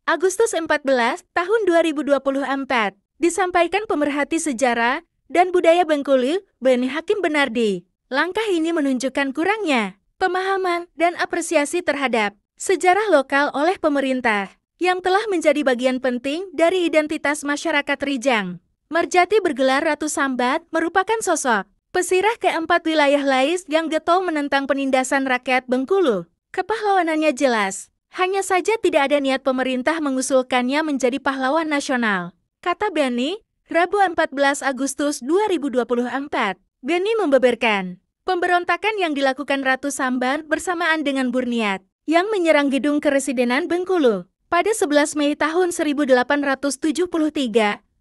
Agustus 14, tahun 2024, disampaikan pemerhati sejarah dan budaya Bengkulu, Beni Hakim Benardi. Langkah ini menunjukkan kurangnya pemahaman dan apresiasi terhadap sejarah lokal oleh pemerintah, yang telah menjadi bagian penting dari identitas masyarakat Rijang. Marjati bergelar Ratu Sambat merupakan sosok pesirah keempat wilayah Lais yang getol menentang penindasan rakyat Bengkulu. Kepahlawanannya jelas, hanya saja tidak ada niat pemerintah mengusulkannya menjadi pahlawan nasional, kata Beni, Rabu 14 Agustus 2024. Beni membeberkan, pemberontakan yang dilakukan Ratu Sambat bersamaan dengan Burniat, yang menyerang gedung Keresidenan Bengkulu. Pada 11 Mei tahun 1873,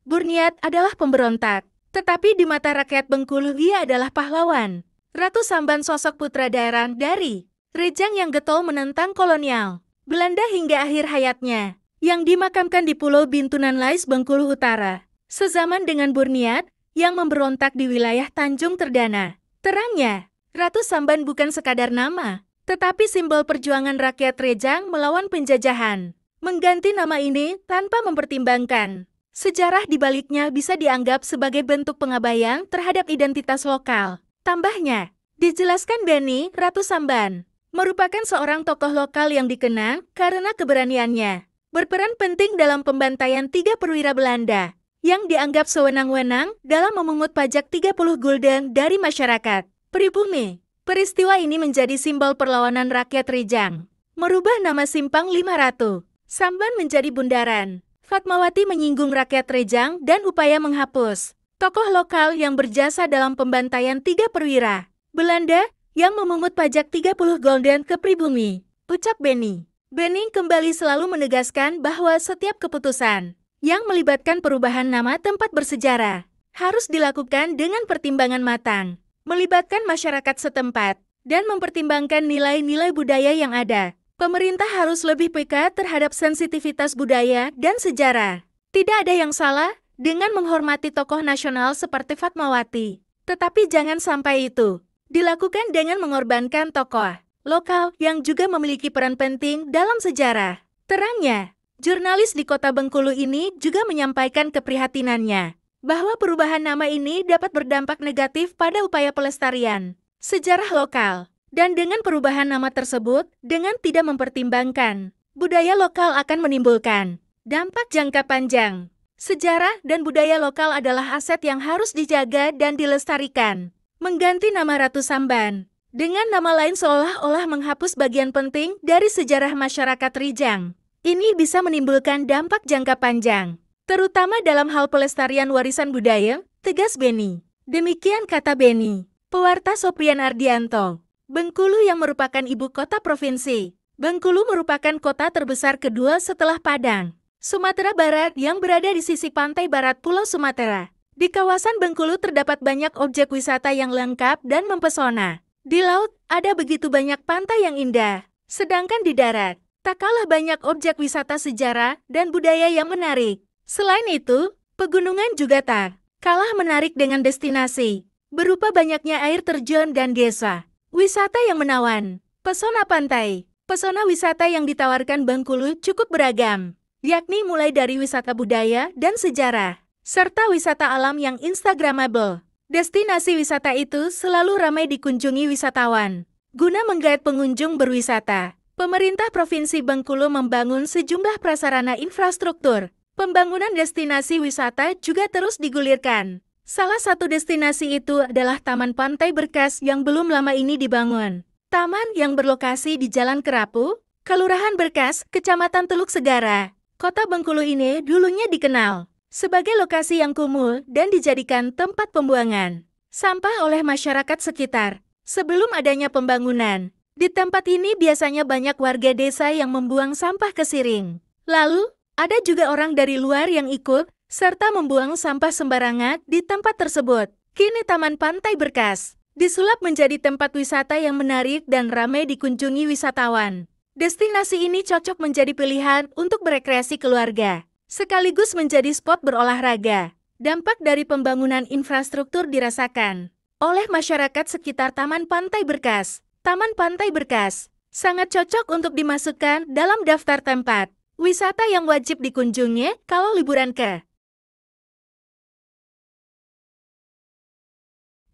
Burniat adalah pemberontak, tetapi di mata rakyat Bengkulu ia adalah pahlawan. Ratu Sambat sosok putra daerah dari Rijang yang getol menentang kolonial Belanda hingga akhir hayatnya, yang dimakamkan di Pulau Bintunan Lais, Bengkulu Utara, sezaman dengan Burniat yang memberontak di wilayah Tanjung Terdana. Terangnya, Ratu Sambat bukan sekadar nama, tetapi simbol perjuangan rakyat Rijang melawan penjajahan. Mengganti nama ini tanpa mempertimbangkan sejarah di baliknya bisa dianggap sebagai bentuk pengabaian terhadap identitas lokal. Tambahnya, dijelaskan Beni, Ratu Sambat merupakan seorang tokoh lokal yang dikenal karena keberaniannya berperan penting dalam pembantaian 3 perwira Belanda yang dianggap sewenang-wenang dalam memungut pajak 30 gulden dari masyarakat pribumi. Peristiwa ini menjadi simbol perlawanan rakyat Rijang, merubah nama Simpang Lima Ratu Sambat menjadi Bundaran. Fatmawati menyinggung rakyat Rijang dan upaya menghapus tokoh lokal yang berjasa dalam pembantaian 3 perwira Belanda yang memungut pajak 30 gulden ke pribumi, ucap Beni. Beni kembali selalu menegaskan bahwa setiap keputusan yang melibatkan perubahan nama tempat bersejarah harus dilakukan dengan pertimbangan matang, melibatkan masyarakat setempat, dan mempertimbangkan nilai-nilai budaya yang ada. Pemerintah harus lebih peka terhadap sensitivitas budaya dan sejarah. Tidak ada yang salah dengan menghormati tokoh nasional seperti Fatmawati, tetapi jangan sampai itu dilakukan dengan mengorbankan tokoh lokal yang juga memiliki peran penting dalam sejarah. Terangnya, jurnalis di kota Bengkulu ini juga menyampaikan keprihatinannya bahwa perubahan nama ini dapat berdampak negatif pada upaya pelestarian sejarah lokal. Dan dengan perubahan nama tersebut, dengan tidak mempertimbangkan budaya lokal akan menimbulkan dampak jangka panjang. Sejarah dan budaya lokal adalah aset yang harus dijaga dan dilestarikan. Mengganti nama Ratu Sambat dengan nama lain seolah-olah menghapus bagian penting dari sejarah masyarakat Rijang. Ini bisa menimbulkan dampak jangka panjang, terutama dalam hal pelestarian warisan budaya, tegas Beni. Demikian kata Beni. Pewarta Soprian Ardianto. Bengkulu yang merupakan ibu kota provinsi. Bengkulu merupakan kota terbesar kedua setelah Padang, Sumatera Barat yang berada di sisi pantai barat Pulau Sumatera. Di kawasan Bengkulu terdapat banyak objek wisata yang lengkap dan mempesona. Di laut, ada begitu banyak pantai yang indah. Sedangkan di darat, tak kalah banyak objek wisata sejarah dan budaya yang menarik. Selain itu, pegunungan juga tak kalah menarik dengan destinasi berupa banyaknya air terjun dan desa wisata yang menawan. Pesona pantai. Pesona wisata yang ditawarkan Bengkulu cukup beragam, yakni mulai dari wisata budaya dan sejarah, serta wisata alam yang instagramable. Destinasi wisata itu selalu ramai dikunjungi wisatawan. Guna menggait pengunjung berwisata, pemerintah Provinsi Bengkulu membangun sejumlah prasarana infrastruktur. Pembangunan destinasi wisata juga terus digulirkan. Salah satu destinasi itu adalah Taman Pantai Berkas yang belum lama ini dibangun. Taman yang berlokasi di Jalan Kerapu, Kelurahan Berkas, Kecamatan Teluk Segara, Kota Bengkulu ini dulunya dikenal sebagai lokasi yang kumuh dan dijadikan tempat pembuangan sampah oleh masyarakat sekitar. Sebelum adanya pembangunan, di tempat ini biasanya banyak warga desa yang membuang sampah ke siring. Lalu, ada juga orang dari luar yang ikut serta membuang sampah sembarangan di tempat tersebut. Kini Taman Pantai Berkas disulap menjadi tempat wisata yang menarik dan ramai dikunjungi wisatawan. Destinasi ini cocok menjadi pilihan untuk berekreasi keluarga, sekaligus menjadi spot berolahraga. Dampak dari pembangunan infrastruktur dirasakan oleh masyarakat sekitar Taman Pantai Berkas. Taman Pantai Berkas sangat cocok untuk dimasukkan dalam daftar tempat wisata yang wajib dikunjungi kalau liburan ke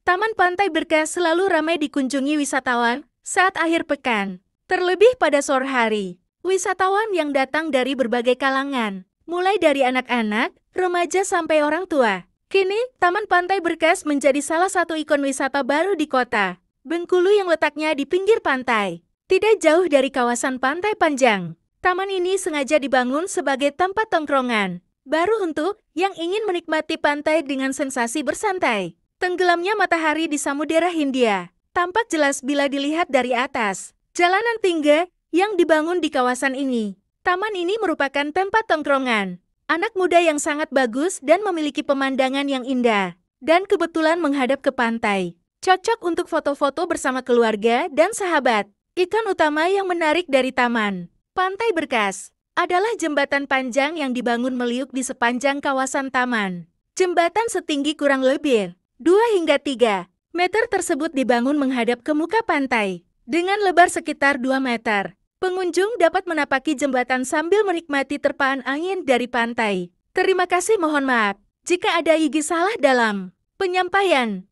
Taman Pantai Berkas selalu ramai dikunjungi wisatawan saat akhir pekan. Terlebih pada sore hari, wisatawan yang datang dari berbagai kalangan, mulai dari anak-anak, remaja sampai orang tua. Kini, Taman Pantai Berkas menjadi salah satu ikon wisata baru di kota Bengkulu yang letaknya di pinggir pantai. Tidak jauh dari kawasan Pantai Panjang, taman ini sengaja dibangun sebagai tempat tongkrongan baru untuk yang ingin menikmati pantai dengan sensasi bersantai. Tenggelamnya matahari di Samudera Hindia tampak jelas bila dilihat dari atas. Jalanan tinggi yang dibangun di kawasan ini. Taman ini merupakan tempat tongkrongan anak muda yang sangat bagus dan memiliki pemandangan yang indah. Dan kebetulan menghadap ke pantai. Cocok untuk foto-foto bersama keluarga dan sahabat. Ikon utama yang menarik dari Taman Pantai Berkas adalah jembatan panjang yang dibangun meliuk di sepanjang kawasan taman. Jembatan setinggi kurang lebih 2 hingga 3 meter tersebut dibangun menghadap ke muka pantai. Dengan lebar sekitar 2 meter, pengunjung dapat menapaki jembatan sambil menikmati terpaan angin dari pantai. Terima kasih, mohon maaf jika ada gigi salah dalam penyampaian.